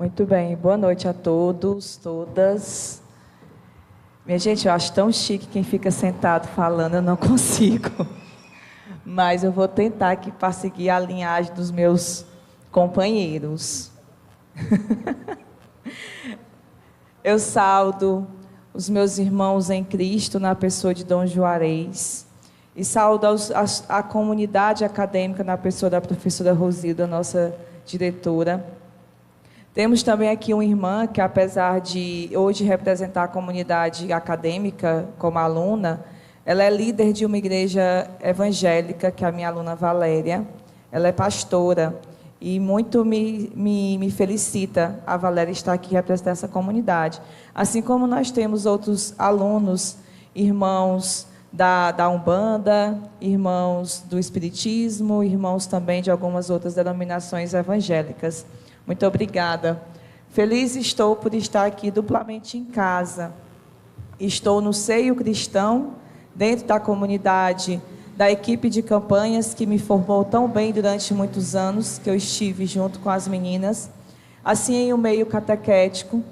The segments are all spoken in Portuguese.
Muito bem, boa noite a todos, todas. Minha gente, eu acho tão chique quem fica sentado falando, eu não consigo. Mas eu vou tentar aqui para seguir a linhagem dos meus companheiros. Eu saúdo os meus irmãos em Cristo na pessoa de Dom Juarez. E saúdo a comunidade acadêmica na pessoa da professora Rosilda, nossa diretora. Temos também aqui uma irmã que, apesar de hoje representar a comunidade acadêmica como aluna, ela é líder de uma igreja evangélica, que é a minha aluna Valéria. Ela é pastora e muito me felicita a Valéria estar aqui representando essa comunidade. Assim como nós temos outros alunos, irmãos da Umbanda, irmãos do Espiritismo, irmãos também de algumas outras denominações evangélicas. Muito obrigada. Feliz estou por estar aqui duplamente em casa. Estou no seio cristão, dentro da comunidade, da equipe de campanhas que me formou tão bem durante muitos anos, que eu estive junto com as meninas, assim em um meio catequético,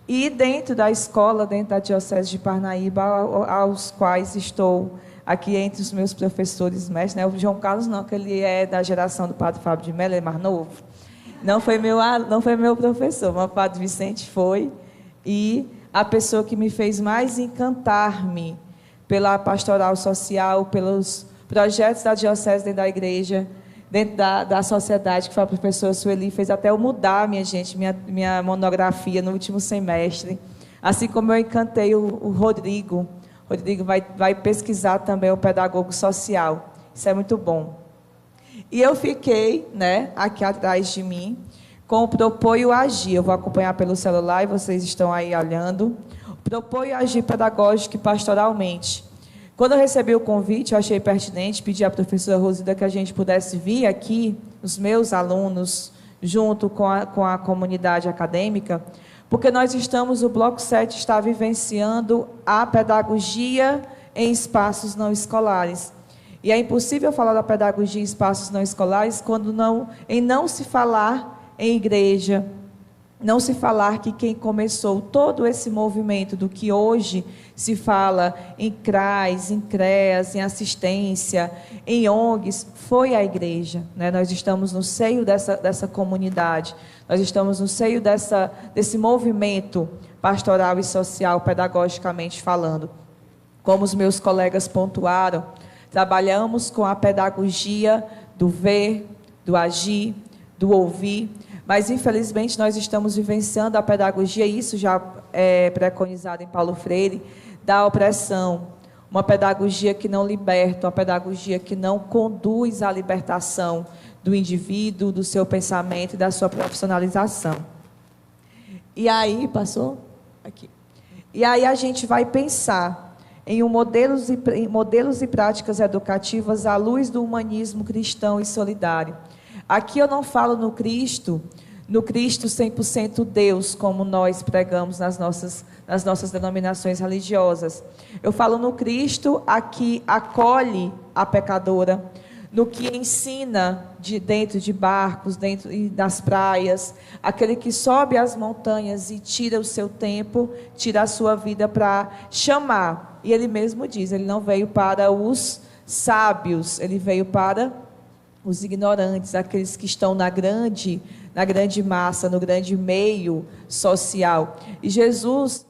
e dentro da escola, dentro da Diocese de Parnaíba, aos quais estou aqui entre os meus professores mestres, né? O João Carlos não, que ele é da geração do Padre Fábio de Mello, ele é mais novo. Não foi meu professor, mas o Padre Vicente foi, e a pessoa que me fez mais encantar-me pela pastoral social, pelos projetos da diocese dentro da igreja, dentro da sociedade, que foi a professora Sueli, fez até eu mudar, minha monografia no último semestre, assim como eu encantei o Rodrigo. Rodrigo vai pesquisar também o pedagogo social, isso é muito bom. E eu fiquei, aqui atrás de mim, com o Propor e o Agir. Eu vou acompanhar pelo celular e vocês estão aí olhando. Propor e Agir pedagógico e pastoralmente. Quando eu recebi o convite, eu achei pertinente pedir à professora Rosilda que a gente pudesse vir aqui, os meus alunos, junto com a comunidade acadêmica, porque nós estamos, o Bloco 7 está vivenciando a pedagogia em espaços não escolares. E é impossível falar da pedagogia em espaços não escolares quando não se falar em igreja, não se falar que quem começou todo esse movimento do que hoje se fala em CRAS, em CREAS, em assistência, em ONGs, foi a igreja. Nós estamos no seio dessa comunidade, nós estamos no seio desse movimento pastoral e social, pedagogicamente falando. Como os meus colegas pontuaram, trabalhamos com a pedagogia do ver, do agir, do ouvir, mas infelizmente nós estamos vivenciando a pedagogia, e isso já é preconizado em Paulo Freire, da opressão, uma pedagogia que não liberta, uma pedagogia que não conduz à libertação do indivíduo, do seu pensamento e da sua profissionalização. E aí, passou? Aqui. E aí a gente vai pensar em modelos e práticas educativas à luz do humanismo cristão e solidário. Aqui eu não falo no Cristo 100% Deus, como nós pregamos nas nossas denominações religiosas. Eu falo no Cristo a que acolhe a pecadora, no que ensina dentro de barcos, dentro das praias, aquele que sobe as montanhas e tira o seu tempo, tira a sua vida para chamar. E ele mesmo diz, ele não veio para os sábios, ele veio para os ignorantes, aqueles que estão na grande massa, no grande meio social. E Jesus,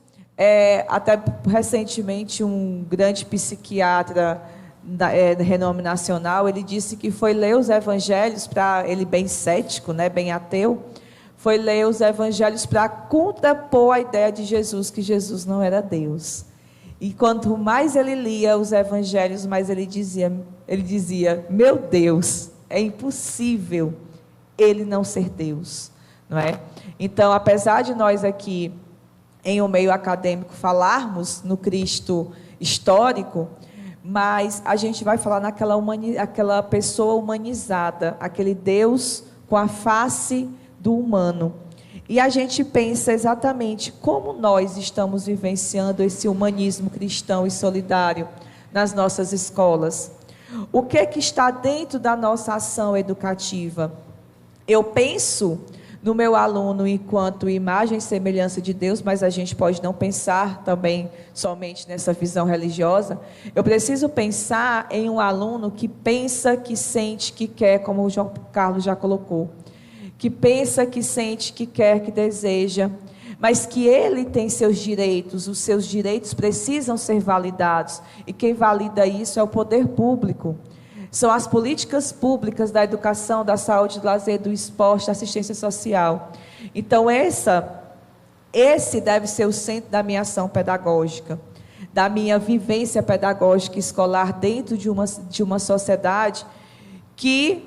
até recentemente, um grande psiquiatra de renome nacional, ele disse que foi ler os evangelhos, ele bem cético, bem ateu, foi ler os evangelhos para contrapor a ideia de Jesus, que Jesus não era Deus. E quanto mais ele lia os evangelhos, mais ele dizia, meu Deus, é impossível ele não ser Deus, não é? Então, apesar de nós aqui, em um meio acadêmico, falarmos no Cristo histórico, mas a gente vai falar aquela pessoa humanizada, aquele Deus com a face do humano. E a gente pensa exatamente como nós estamos vivenciando esse humanismo cristão e solidário nas nossas escolas. O que está dentro da nossa ação educativa? Eu penso no meu aluno enquanto imagem e semelhança de Deus, mas a gente pode não pensar também somente nessa visão religiosa. Eu preciso pensar em um aluno que pensa, que sente, que quer, como o João Carlos já colocou, que pensa, que sente, que quer, que deseja, mas que ele tem seus direitos, os seus direitos precisam ser validados, e quem valida isso é o poder público. São as políticas públicas da educação, da saúde, do lazer, do esporte, da assistência social. Então, esse deve ser o centro da minha ação pedagógica, da minha vivência pedagógica escolar dentro de uma sociedade que,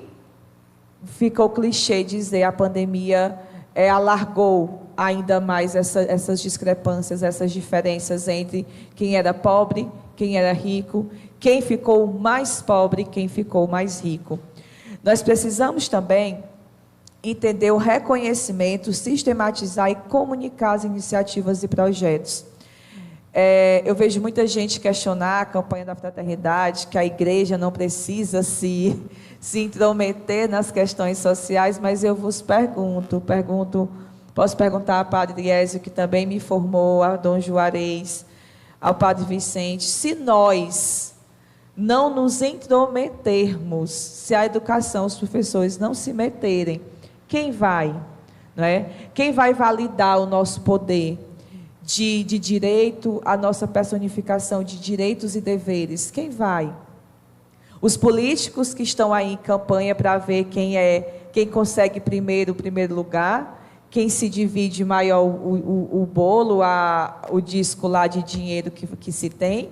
fica o clichê dizer, a pandemia alargou ainda mais essas discrepâncias, essas diferenças entre quem era pobre, quem era rico, quem ficou mais pobre, quem ficou mais rico. Nós precisamos também entender o reconhecimento, sistematizar e comunicar as iniciativas e projetos. Eu vejo muita gente questionar a campanha da fraternidade, que a igreja não precisa se intrometer nas questões sociais, mas eu vos pergunto, posso perguntar ao Padre Ézio, que também me formou, a Dom Juarez, ao Padre Vicente, se nós não nos intrometermos, se a educação, os professores não se meterem, quem vai? Não é? Quem vai validar o nosso poder de direito, a nossa personificação de direitos e deveres? Quem vai? Os políticos que estão aí em campanha para ver quem consegue o primeiro lugar, quem se divide maior o bolo, o disco lá de dinheiro que se tem,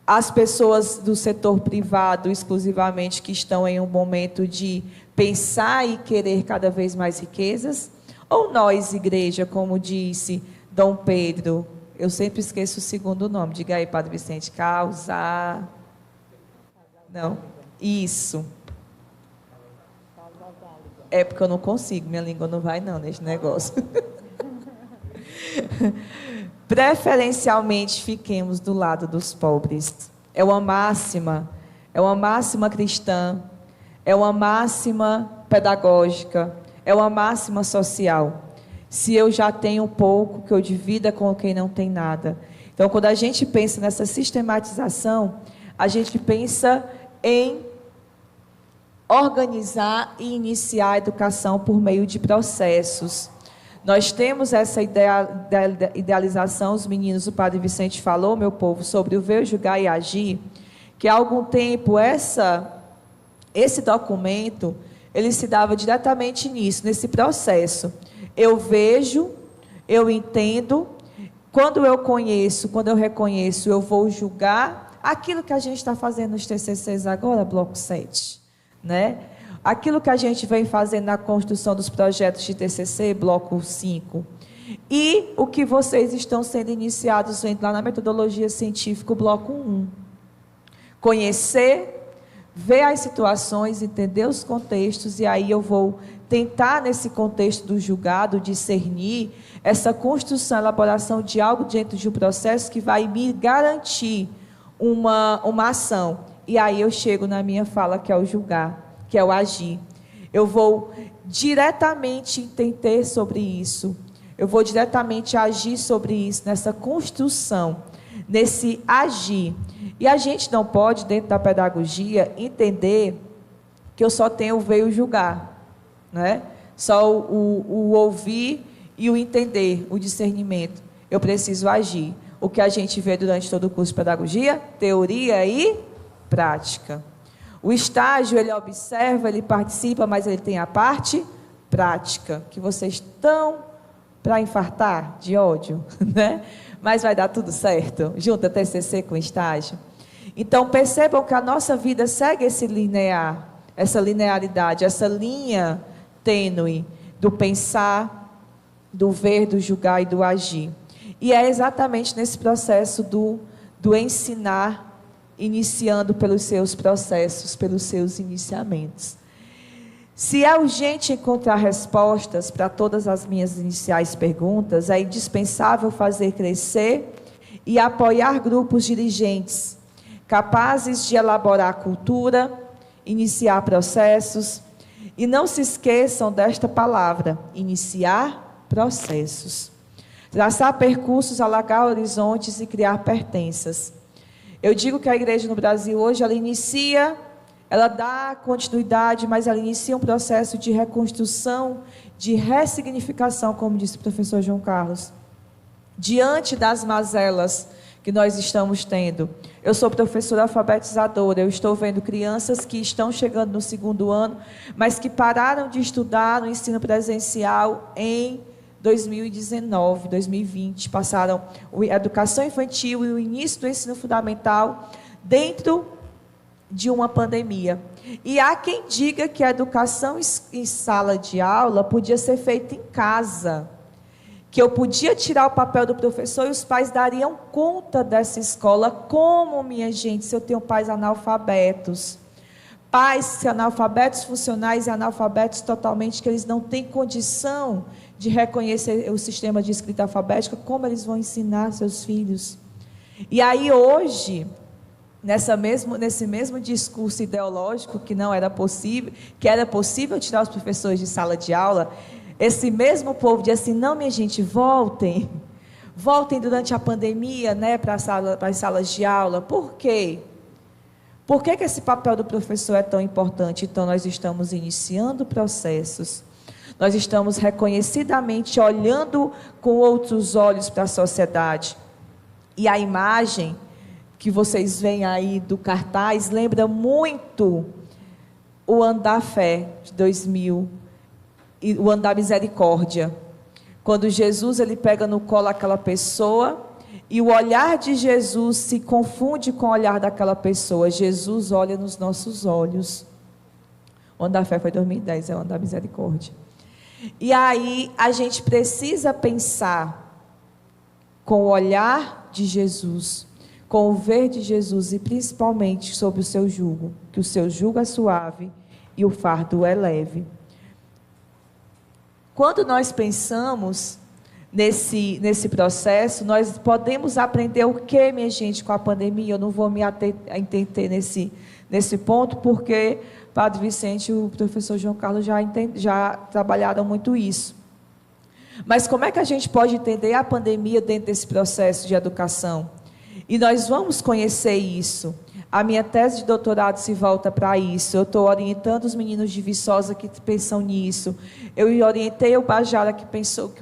as pessoas do setor privado, exclusivamente, que estão em um momento de pensar e querer cada vez mais riquezas, ou nós, igreja, como disse Dom Pedro, eu sempre esqueço o segundo nome, diga aí, Padre Vicente, causa... Não, isso. É porque eu não consigo, minha língua não vai não nesse negócio. Preferencialmente fiquemos do lado dos pobres. É uma máxima cristã, é uma máxima pedagógica, é uma máxima social. Se eu já tenho pouco, que eu divida com quem não tem nada. Então, quando a gente pensa nessa sistematização, a gente pensa em organizar e iniciar a educação por meio de processos. Nós temos essa idealização, os meninos, o Padre Vicente falou, meu povo, sobre o ver, julgar e agir, que há algum tempo esse documento, ele se dava diretamente nisso, nesse processo. Eu vejo, eu entendo, quando eu reconheço, eu vou julgar aquilo que a gente está fazendo nos TCCs agora, bloco 7, né? Aquilo que a gente vem fazendo na construção dos projetos de TCC, bloco 5, e o que vocês estão sendo iniciados lá na metodologia científica, bloco 1. Conhecer, ver as situações, entender os contextos, e aí eu vou tentar, nesse contexto do julgado, discernir essa construção, elaboração de algo dentro de um processo que vai me garantir uma ação. E aí eu chego na minha fala, que é o julgar, que é o agir. Eu vou diretamente entender sobre isso. Eu vou diretamente agir sobre isso, nessa construção, nesse agir. E a gente não pode, dentro da pedagogia, entender que eu só tenho o ver e o julgar, né? Só o ouvir e o entender, o discernimento. Eu preciso agir. O que a gente vê durante todo o curso de pedagogia? Teoria e prática. O estágio, ele observa, ele participa, mas ele tem a parte prática, que vocês estão para infartar de ódio, né? Mas vai dar tudo certo, junta TCC com estágio. Então, percebam que a nossa vida segue esse linear, essa linearidade, essa linha tênue do pensar, do ver, do julgar e do agir. E é exatamente nesse processo do ensinar, iniciando pelos seus processos, pelos seus iniciamentos. Se é urgente encontrar respostas para todas as minhas iniciais perguntas, é indispensável fazer crescer e apoiar grupos dirigentes, capazes de elaborar cultura, iniciar processos, E não se esqueçam desta palavra: iniciar processos. Traçar percursos, alargar horizontes e criar pertenças. Eu digo que a igreja no Brasil hoje, ela dá continuidade, mas ela inicia um processo de reconstrução, de ressignificação, como disse o professor João Carlos. Diante das mazelas que nós estamos tendo. Eu sou professora alfabetizadora, eu estou vendo crianças que estão chegando no 2º ano, mas que pararam de estudar no ensino presencial em 2019, 2020, passaram a educação infantil e o início do ensino fundamental dentro de uma pandemia. E há quem diga que a educação em sala de aula podia ser feita em casa, que eu podia tirar o papel do professor e os pais dariam conta dessa escola. Como, minha gente, se eu tenho pais analfabetos? Pais analfabetos funcionais e analfabetos totalmente, que eles não têm condição de reconhecer o sistema de escrita alfabética, como eles vão ensinar seus filhos? E aí hoje, nesse mesmo discurso ideológico que não era possível, que era possível tirar os professores de sala de aula, esse mesmo povo diz assim: não, minha gente, voltem durante a pandemia, né, para as salas de aula. Por quê? Por que esse papel do professor é tão importante? Então, nós estamos iniciando processos, nós estamos reconhecidamente olhando com outros olhos para a sociedade. E a imagem que vocês veem aí do cartaz lembra muito o Ano da Fé de 2000, e o Ano da Misericórdia, quando Jesus ele pega no colo aquela pessoa e o olhar de Jesus se confunde com o olhar daquela pessoa. Jesus olha nos nossos olhos. O Ano da Fé foi 2010, é o Ano da Misericórdia. E aí a gente precisa pensar com o olhar de Jesus, com o ver de Jesus, e principalmente sobre o seu jugo, que o seu jugo é suave e o fardo é leve. Quando nós pensamos nesse processo, nós podemos aprender o que, minha gente, com a pandemia? Eu não vou me ater nesse ponto, porque Padre Vicente e o professor João Carlos já trabalharam muito isso. Mas como é que a gente pode entender a pandemia dentro desse processo de educação? E nós vamos conhecer isso. A minha tese de doutorado se volta para isso. Eu estou orientando os meninos de Viçosa que pensam nisso. Eu orientei o Bajara que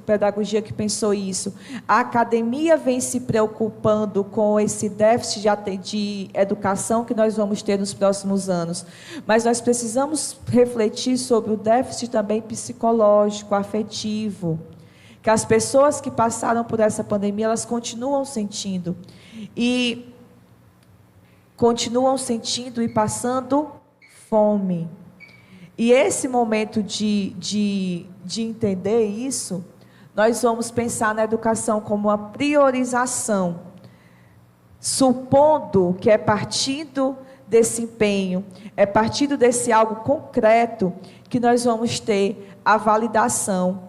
pedagogia que pensou isso. A academia vem se preocupando com esse déficit de educação que nós vamos ter nos próximos anos. Mas nós precisamos refletir sobre o déficit também psicológico, afetivo, que as pessoas que passaram por essa pandemia, elas continuam sentindo. E passando fome. E esse momento de entender isso, nós vamos pensar na educação como uma priorização, supondo que é partindo desse empenho, é partindo desse algo concreto, que nós vamos ter a validação.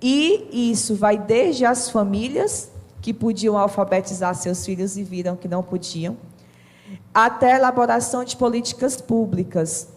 E isso vai desde as famílias, que podiam alfabetizar seus filhos e viram que não podiam, até a elaboração de políticas públicas.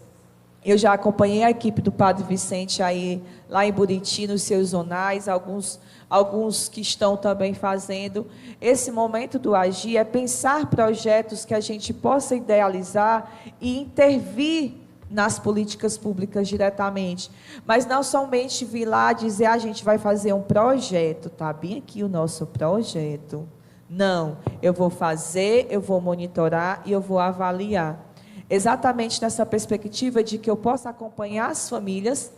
Eu já acompanhei a equipe do Padre Vicente aí, lá em Buriti, nos seus zonais, alguns que estão também fazendo. Esse momento do agir é pensar projetos que a gente possa idealizar e intervir nas políticas públicas diretamente. Mas não somente vir lá dizer: a gente vai fazer um projeto, está bem aqui o nosso projeto. Não, eu vou fazer, eu vou monitorar e eu vou avaliar. Exatamente nessa perspectiva de que eu possa acompanhar as famílias,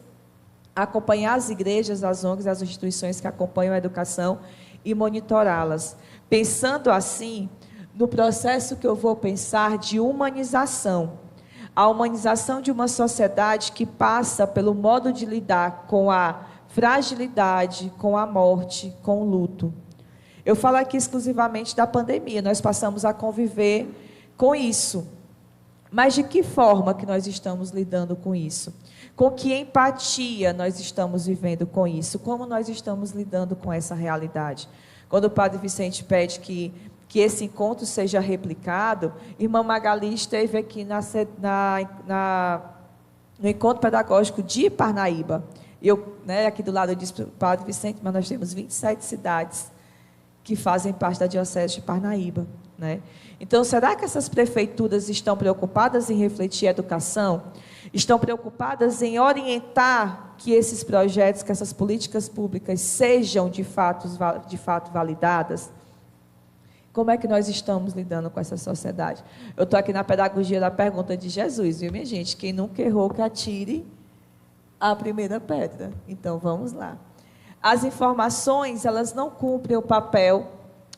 acompanhar as igrejas, as ONGs, as instituições que acompanham a educação e monitorá-las. Pensando assim, no processo que eu vou pensar de humanização. A humanização de uma sociedade que passa pelo modo de lidar com a fragilidade, com a morte, com o luto. Eu falo aqui exclusivamente da pandemia, nós passamos a conviver com isso. Mas de que forma que nós estamos lidando com isso? Com que empatia nós estamos vivendo com isso? Como nós estamos lidando com essa realidade? Quando o Padre Vicente pede que esse encontro seja replicado, irmã Magali esteve aqui no Encontro Pedagógico de Parnaíba. Eu, aqui do lado eu disse para o Padre Vicente, mas nós temos 27 cidades que fazem parte da Diocese de Parnaíba. Então, será que essas prefeituras estão preocupadas em refletir a educação? Estão preocupadas em orientar que esses projetos, que essas políticas públicas sejam de fato validadas? Como é que nós estamos lidando com essa sociedade? Eu estou aqui na pedagogia da pergunta de Jesus, viu, minha gente? Quem nunca errou, que atire a primeira pedra. Então, vamos lá. As informações, elas não cumprem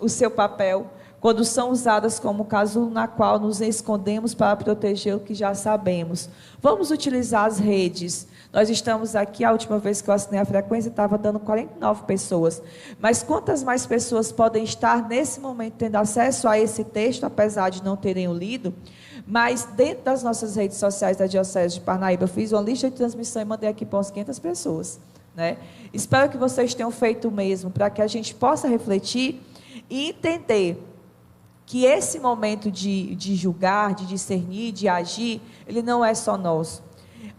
o seu papel, quando são usadas como casulo na qual nos escondemos para proteger o que já sabemos. Vamos utilizar as redes. Nós estamos aqui, a última vez que eu assinei a frequência, estava dando 49 pessoas. Mas quantas mais pessoas podem estar, nesse momento, tendo acesso a esse texto, apesar de não terem o lido? Mas, dentro das nossas redes sociais da Diocese de Parnaíba, eu fiz uma lista de transmissão e mandei aqui para umas 500 pessoas. Espero que vocês tenham feito o mesmo, para que a gente possa refletir e entender que esse momento de julgar, de discernir, de agir, ele não é só nosso.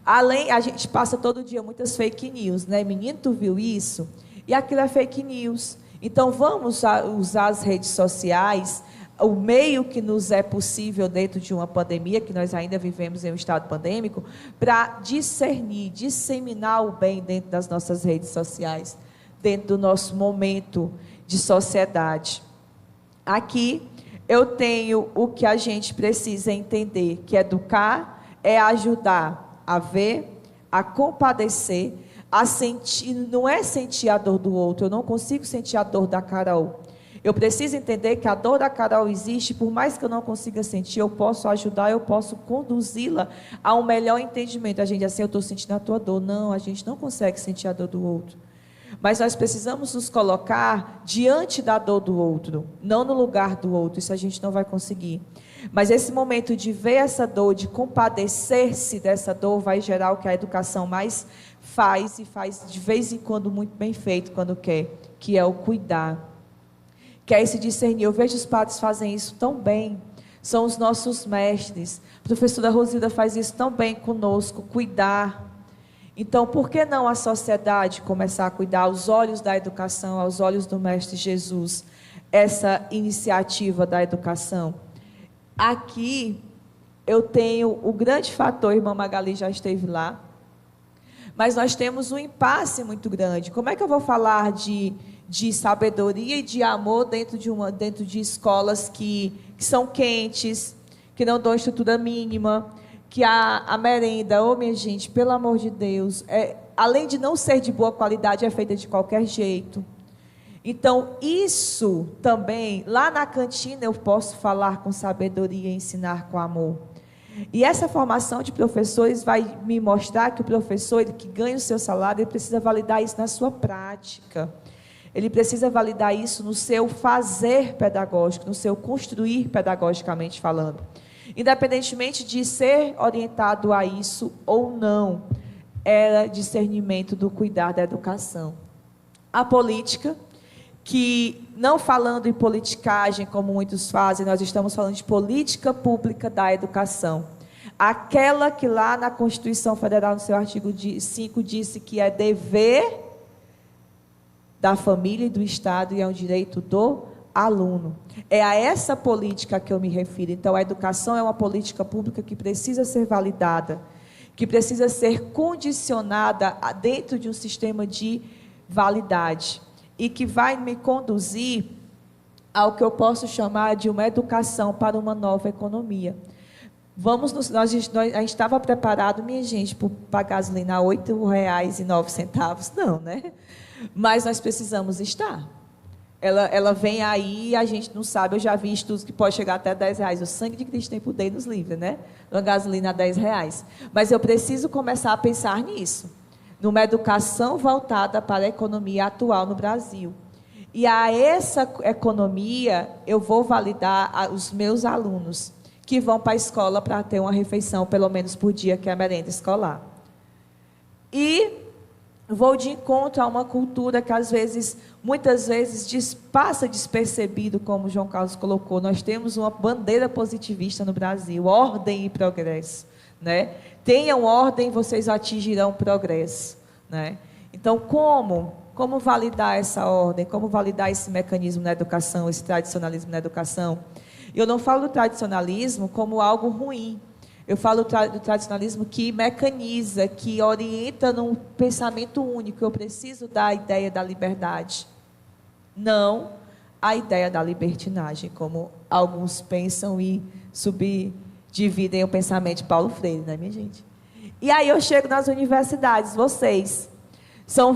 Além, a gente passa todo dia muitas fake news, Menino, tu viu isso? E aquilo é fake news. Então, vamos usar as redes sociais, o meio que nos é possível dentro de uma pandemia, que nós ainda vivemos em um estado pandêmico, para discernir, disseminar o bem dentro das nossas redes sociais, dentro do nosso momento de sociedade. Aqui, eu tenho o que a gente precisa entender, que educar é ajudar a ver, a compadecer, a sentir, não é sentir a dor do outro, eu não consigo sentir a dor da Carol. Eu preciso entender que a dor da Carol existe, por mais que eu não consiga sentir, eu posso ajudar, eu posso conduzi-la a um melhor entendimento. A gente diz assim, eu estou sentindo a tua dor. Não, a gente não consegue sentir a dor do outro. Mas nós precisamos nos colocar diante da dor do outro, não no lugar do outro, isso a gente não vai conseguir. Mas esse momento de ver essa dor, de compadecer-se dessa dor, vai gerar o que a educação mais faz, e faz de vez em quando muito bem feito, quando quer, que é o cuidar. Que é esse discernir. Eu vejo os padres fazem isso tão bem, são os nossos mestres. A professora Rosilda faz isso tão bem conosco, cuidar. Então, por que não a sociedade começar a cuidar aos olhos da educação, aos olhos do Mestre Jesus, essa iniciativa da educação? Aqui, eu tenho o grande fator, a irmã Magali já esteve lá, mas nós temos um impasse muito grande. Como é que eu vou falar de sabedoria e de amor dentro de escolas que são quentes, que não dão estrutura mínima, que a merenda, minha gente, pelo amor de Deus, além de não ser de boa qualidade, é feita de qualquer jeito. Então, isso também, lá na cantina eu posso falar com sabedoria e ensinar com amor. E essa formação de professores vai me mostrar que o professor, ele que ganha o seu salário, ele precisa validar isso na sua prática. Ele precisa validar isso no seu fazer pedagógico, no seu construir pedagogicamente falando. Independentemente de ser orientado a isso ou não, era discernimento do cuidar da educação. A política, que não falando em politicagem, como muitos fazem, nós estamos falando de política pública da educação. Aquela que lá na Constituição Federal, no seu artigo 5, disse que é dever da família e do Estado e é um direito do aluno. É a essa política que eu me refiro. Então, a educação é uma política pública que precisa ser validada, que precisa ser condicionada dentro de um sistema de validade e que vai me conduzir ao que eu posso chamar de uma educação para uma nova economia. A gente estava preparado, minha gente, para a gasolina a R$ 8,09. Não, né? Mas nós precisamos estar. Ela vem aí e a gente não sabe, eu já vi estudos que pode chegar até R$10. O sangue de Cristo tem poder nos livra, né? Uma gasolina a R$10. Mas eu preciso começar a pensar nisso, numa educação voltada para a economia atual no Brasil. E a essa economia eu vou validar os meus alunos que vão para a escola para ter uma refeição, pelo menos por dia, que é a merenda escolar. E vou de encontro a uma cultura que, muitas vezes, passa despercebido, como o João Carlos colocou. Nós temos uma bandeira positivista no Brasil, ordem e progresso. né? Tenham ordem, vocês atingirão progresso, né? Então, como validar essa ordem? Como validar esse mecanismo na educação, esse tradicionalismo na educação? Eu não falo do tradicionalismo como algo ruim. Eu falo do tradicionalismo que mecaniza, que orienta num pensamento único. Eu preciso da ideia da liberdade, não a ideia da libertinagem, como alguns pensam e subdividem o pensamento de Paulo Freire, né, minha gente? E aí eu chego nas universidades, vocês são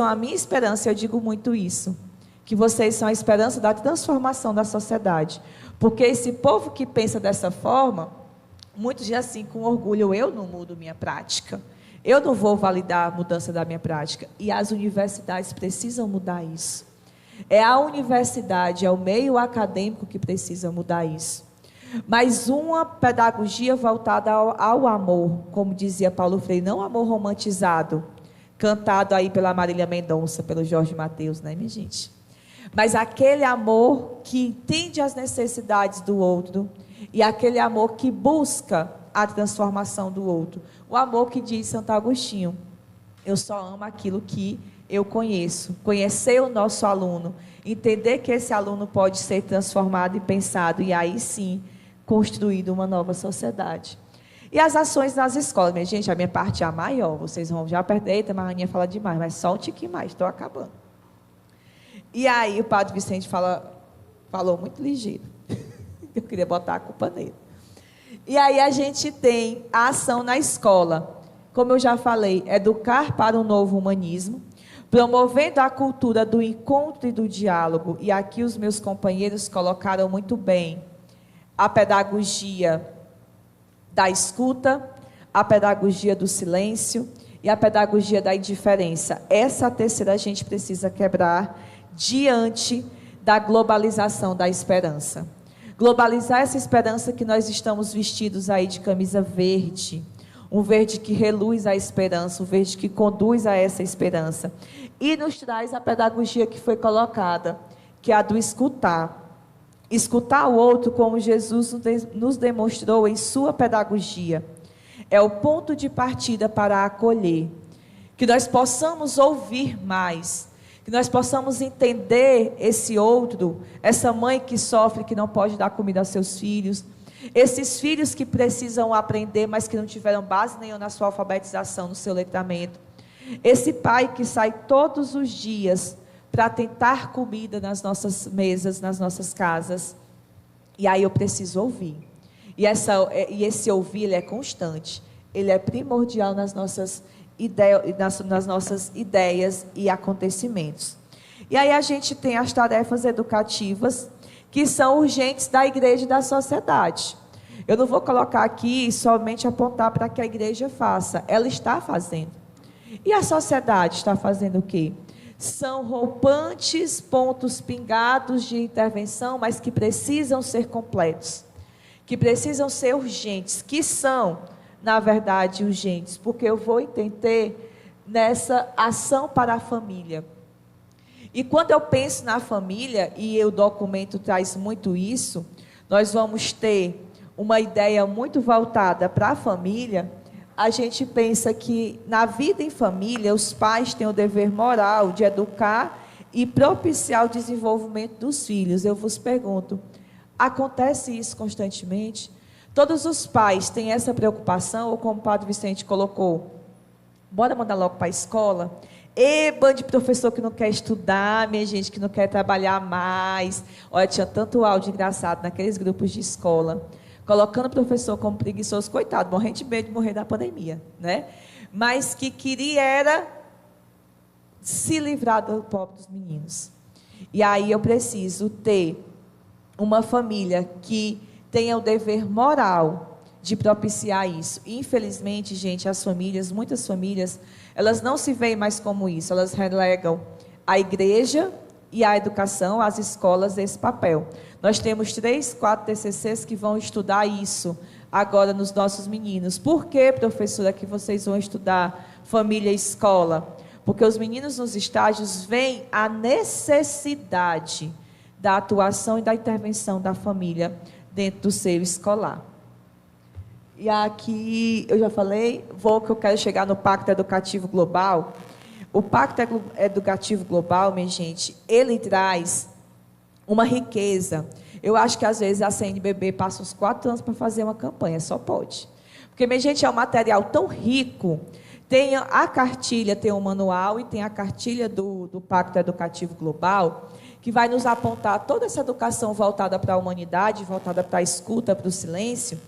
a minha esperança, eu digo muito isso, que vocês são a esperança da transformação da sociedade, porque esse povo que pensa dessa forma, muitos dizem assim, com orgulho, eu não mudo minha prática, eu não vou validar a mudança da minha prática, e as universidades precisam mudar isso. É a universidade, é o meio acadêmico que precisa mudar isso. Mas uma pedagogia voltada ao amor, como dizia Paulo Freire, não amor romantizado, cantado aí pela Marília Mendonça, pelo Jorge Mateus, né, minha gente? Mas aquele amor que entende as necessidades do outro e aquele amor que busca a transformação do outro. O amor que diz Santo Agostinho, eu só amo aquilo que eu conheço. Conhecer o nosso aluno, entender que esse aluno pode ser transformado e pensado, e aí sim, construído uma nova sociedade. E as ações nas escolas, minha gente, a minha parte é a maior, vocês vão já perder, eita, mas a Aninha fala demais, mas só um tiquinho mais, estou acabando. E aí o Padre Vicente falou muito ligeiro, eu queria botar a culpa nele. E aí a gente tem a ação na escola, como eu já falei, educar para um novo humanismo, promovendo a cultura do encontro e do diálogo, e aqui os meus companheiros colocaram muito bem, a pedagogia da escuta, a pedagogia do silêncio e a pedagogia da indiferença. Essa terceira a gente precisa quebrar diante da globalização da esperança. Globalizar essa esperança que nós estamos vestidos aí de camisa verde, um verde que reluz a esperança, um verde que conduz a essa esperança. E nos traz a pedagogia que foi colocada, que é a do escutar. Escutar o outro como Jesus nos demonstrou em sua pedagogia. É o ponto de partida para acolher. Que nós possamos ouvir mais. Que nós possamos entender esse outro, essa mãe que sofre, que não pode dar comida aos seus filhos. Esses filhos que precisam aprender, mas que não tiveram base nenhuma na sua alfabetização, no seu letramento. Esse pai que sai todos os dias para tentar comida nas nossas mesas, nas nossas casas. E aí eu preciso ouvir. E esse ouvir, ele é constante. Ele é primordial nas nossas ideias e acontecimentos. E aí a gente tem as tarefas educativas, que são urgentes da igreja e da sociedade. Eu não vou colocar aqui somente apontar para que a igreja faça. Ela está fazendo. E a sociedade está fazendo o quê? São rompantes pontos pingados de intervenção, mas que precisam ser completos, que precisam ser urgentes, que são, na verdade, urgentes, porque eu vou entender nessa ação para a família. E quando eu penso na família, e o documento traz muito isso, nós vamos ter uma ideia muito voltada para a família. A gente pensa que na vida em família, os pais têm o dever moral de educar e propiciar o desenvolvimento dos filhos. Eu vos pergunto, acontece isso constantemente? Todos os pais têm essa preocupação, ou como o Padre Vicente colocou, bora mandar logo para a escola? E bando de professor que não quer estudar, minha gente, que não quer trabalhar mais. Olha, tinha tanto áudio engraçado naqueles grupos de escola, colocando o professor como preguiçoso, coitado, morrendo de medo de morrer da pandemia, né? Mas que queria era se livrar do pobre dos meninos. E aí eu preciso ter uma família que tenha o dever moral de propiciar isso. Infelizmente, gente, as famílias, muitas famílias, elas não se veem mais como isso, elas relegam a igreja e a educação, as escolas, esse papel. Nós temos 3, 4 TCCs que vão estudar isso agora nos nossos meninos. Por que, professora, que vocês vão estudar família e escola? Porque os meninos nos estágios veem a necessidade da atuação e da intervenção da família dentro do seio escolar. E aqui, eu já falei, que eu quero chegar no Pacto Educativo Global. O Pacto Educativo Global, minha gente, ele traz uma riqueza. Eu acho que, às vezes, a CNBB passa uns 4 anos para fazer uma campanha, só pode. Porque, minha gente, é um material tão rico. Tem a cartilha, tem o manual e tem a cartilha do Pacto Educativo Global, que vai nos apontar toda essa educação voltada para a humanidade, voltada para a escuta, para o silêncio,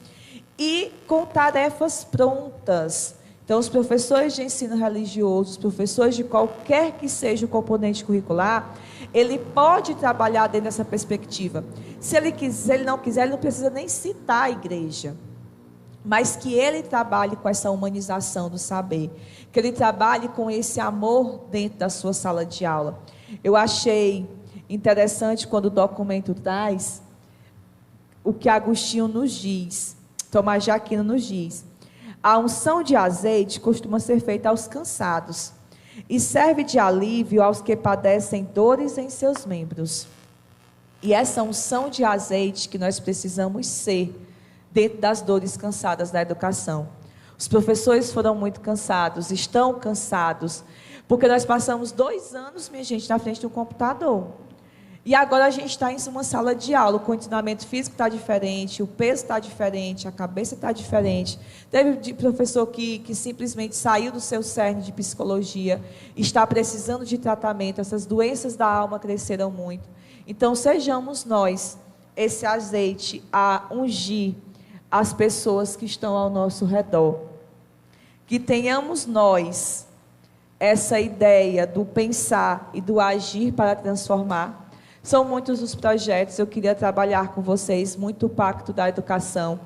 e com tarefas prontas. Então, os professores de ensino religioso, os professores de qualquer que seja o componente curricular, ele pode trabalhar dentro dessa perspectiva. Se ele não quiser, ele não precisa nem citar a igreja, mas que ele trabalhe com essa humanização do saber, que ele trabalhe com esse amor dentro da sua sala de aula. Eu achei interessante quando o documento traz o que Agostinho nos diz, Tomás de Aquino nos diz. A unção de azeite costuma ser feita aos cansados e serve de alívio aos que padecem dores em seus membros. E essa unção de azeite que nós precisamos ser dentro das dores cansadas da educação. Os professores foram muito cansados, estão cansados, porque nós passamos 2 anos, minha gente, na frente do computador. E agora a gente está em uma sala de aula, o condicionamento físico está diferente, o peso está diferente, a cabeça está diferente. Teve professor que simplesmente saiu do seu cerne de psicologia, está precisando de tratamento, essas doenças da alma cresceram muito. Então, sejamos nós esse azeite a ungir as pessoas que estão ao nosso redor. Que tenhamos nós essa ideia do pensar e do agir para transformar. São muitos os projetos, eu queria trabalhar com vocês, muito o Pacto da Educação,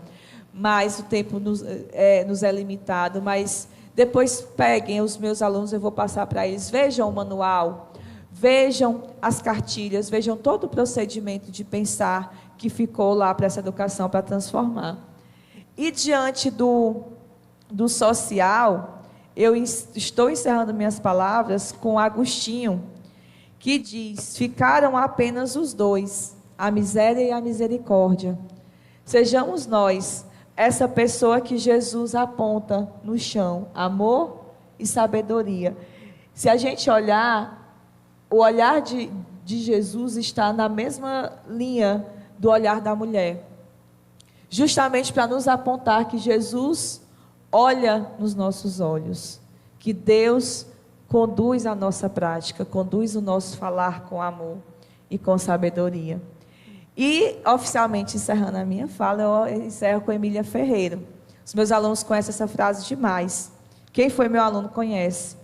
mas o tempo nos é limitado, mas depois peguem os meus alunos, eu vou passar para eles, vejam o manual, vejam as cartilhas, vejam todo o procedimento de pensar que ficou lá para essa educação, para transformar. E diante do social, eu estou encerrando minhas palavras com Agostinho, que diz: ficaram apenas os dois, a miséria e a misericórdia. Sejamos nós essa pessoa que Jesus aponta no chão, amor e sabedoria. Se a gente olhar, o olhar de Jesus está na mesma linha do olhar da mulher, justamente para nos apontar que Jesus olha nos nossos olhos, que Deus conduz a nossa prática, conduz o nosso falar com amor e com sabedoria. E, oficialmente, encerrando a minha fala, eu encerro com Emília Ferreira. Os meus alunos conhecem essa frase demais. Quem foi meu aluno conhece.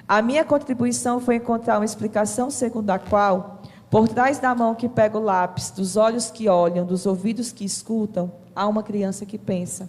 A minha contribuição foi encontrar uma explicação segundo a qual, por trás da mão que pega o lápis, dos olhos que olham, dos ouvidos que escutam, há uma criança que pensa.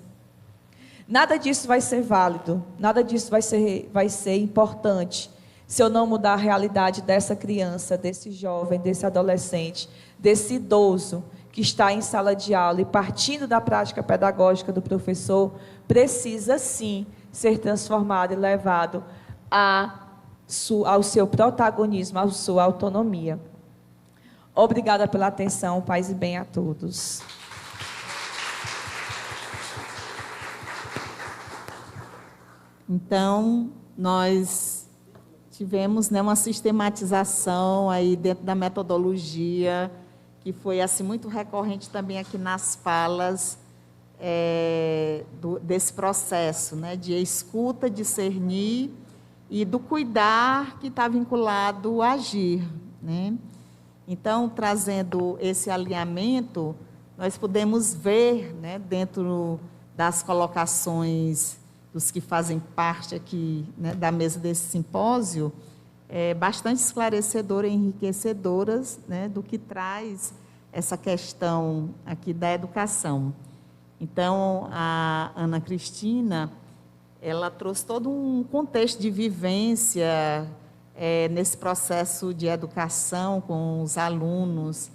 Nada disso vai ser válido, nada disso vai ser importante, se eu não mudar a realidade dessa criança, desse jovem, desse adolescente, desse idoso que está em sala de aula e partindo da prática pedagógica do professor, precisa sim ser transformado e levado ao seu protagonismo, à sua autonomia. Obrigada pela atenção, paz e bem a todos. Então, nós tivemos, né, uma sistematização aí dentro da metodologia, que foi assim, muito recorrente também aqui nas falas desse processo, né, de escuta, discernir e do cuidar que está vinculado ao agir, né? Então, trazendo esse alinhamento, nós podemos ver, né, dentro das colocações dos que fazem parte aqui, né, da mesa desse simpósio, bastante esclarecedoras e enriquecedoras, né, do que traz essa questão aqui da educação. Então, a Ana Cristina, ela trouxe todo um contexto de vivência nesse processo de educação com os alunos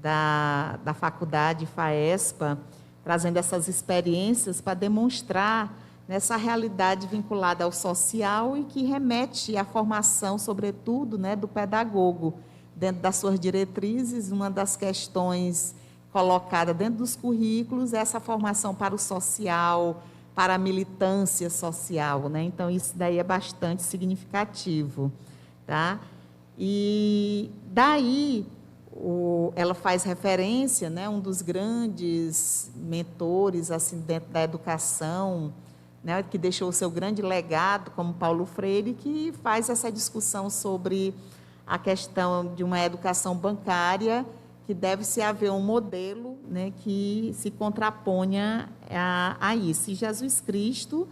da faculdade FAESPA, trazendo essas experiências para demonstrar nessa realidade vinculada ao social e que remete à formação, sobretudo, né, do pedagogo. Dentro das suas diretrizes, uma das questões colocada dentro dos currículos é essa formação para o social, para a militância social, né? Então, isso daí é bastante significativo, tá? E daí, ela faz referência, né, um dos grandes mentores assim, dentro da educação, né, que deixou o seu grande legado, como Paulo Freire, que faz essa discussão sobre a questão de uma educação bancária, que deve-se haver um modelo, né, que se contraponha a isso. E Jesus Cristo,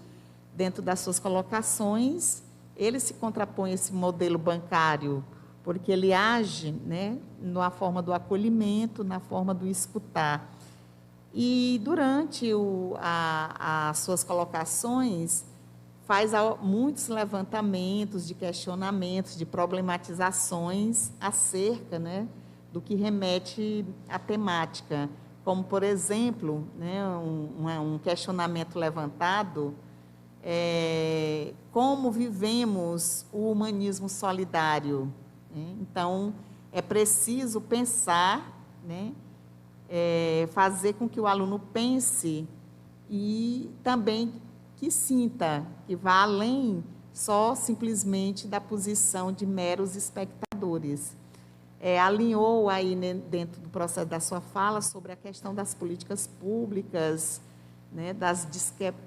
dentro das suas colocações, ele se contrapõe a esse modelo bancário, porque ele age, né, na forma do acolhimento, na forma do escutar. E durante as suas colocações, faz muitos levantamentos de questionamentos, de problematizações acerca, né, do que remete à temática. Como, por exemplo, né, um questionamento levantado, como vivemos o humanismo solidário? Então, é preciso pensar, né, fazer com que o aluno pense e também que sinta, que vá além só simplesmente da posição de meros espectadores. Alinhou aí, né, dentro do processo da sua fala sobre a questão das políticas públicas, né, das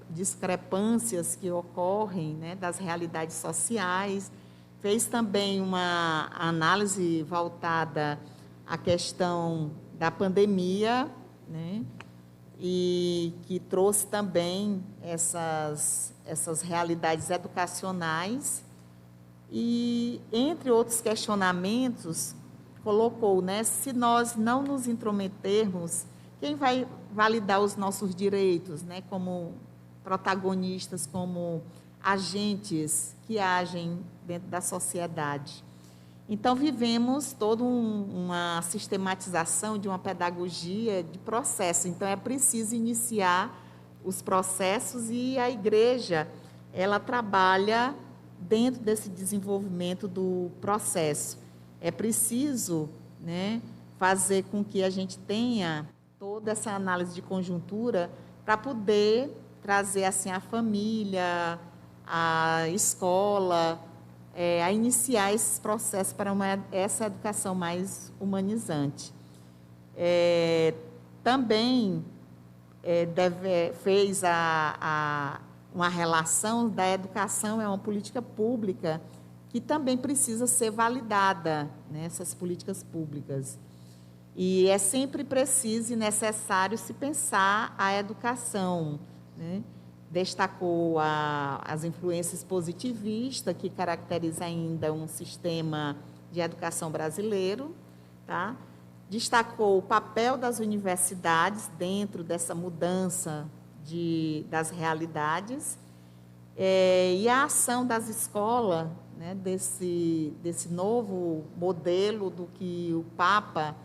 discrepâncias que ocorrem, né, das realidades sociais. Fez também uma análise voltada à questão da pandemia, né, e que trouxe também essas realidades educacionais. E, entre outros questionamentos, colocou, né, se nós não nos intrometermos, quem vai validar os nossos direitos, né, como protagonistas, como agentes que agem dentro da sociedade? Então, vivemos toda uma sistematização de uma pedagogia de processo. Então, é preciso iniciar os processos e a igreja, ela trabalha dentro desse desenvolvimento do processo. É preciso, né, fazer com que a gente tenha toda essa análise de conjuntura para poder trazer assim, a família, a escola, a iniciar esses processos para essa educação mais humanizante. Também fez uma relação da educação, é uma política pública que também precisa ser validada, né, essas políticas públicas. E é sempre preciso e necessário se pensar a educação, né? Destacou as influências positivistas, que caracteriza ainda um sistema de educação brasileiro, tá? Destacou o papel das universidades dentro dessa mudança das realidades, e a ação das escolas, né, desse novo modelo do que o Papa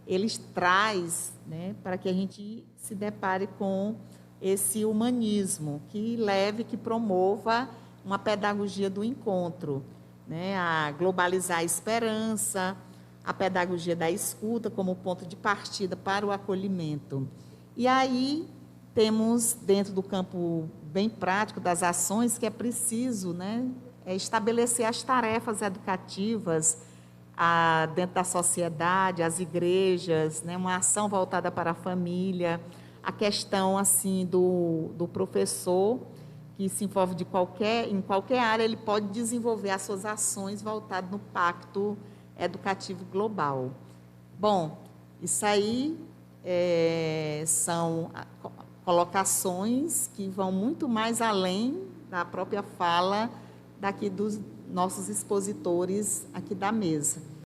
ele traz, né, para que a gente se depare com esse humanismo que leve, que promova uma pedagogia do encontro, né, a globalizar a esperança, a pedagogia da escuta como ponto de partida para o acolhimento. E aí temos, dentro do campo bem prático das ações, que é preciso, né, estabelecer as tarefas educativas dentro da sociedade, as igrejas, né, uma ação voltada para a família, a questão assim do professor, que se envolve em qualquer área, ele pode desenvolver as suas ações voltadas no Pacto Educativo Global. Bom, isso aí são colocações que vão muito mais além da própria fala daqui dos nossos expositores aqui da mesa.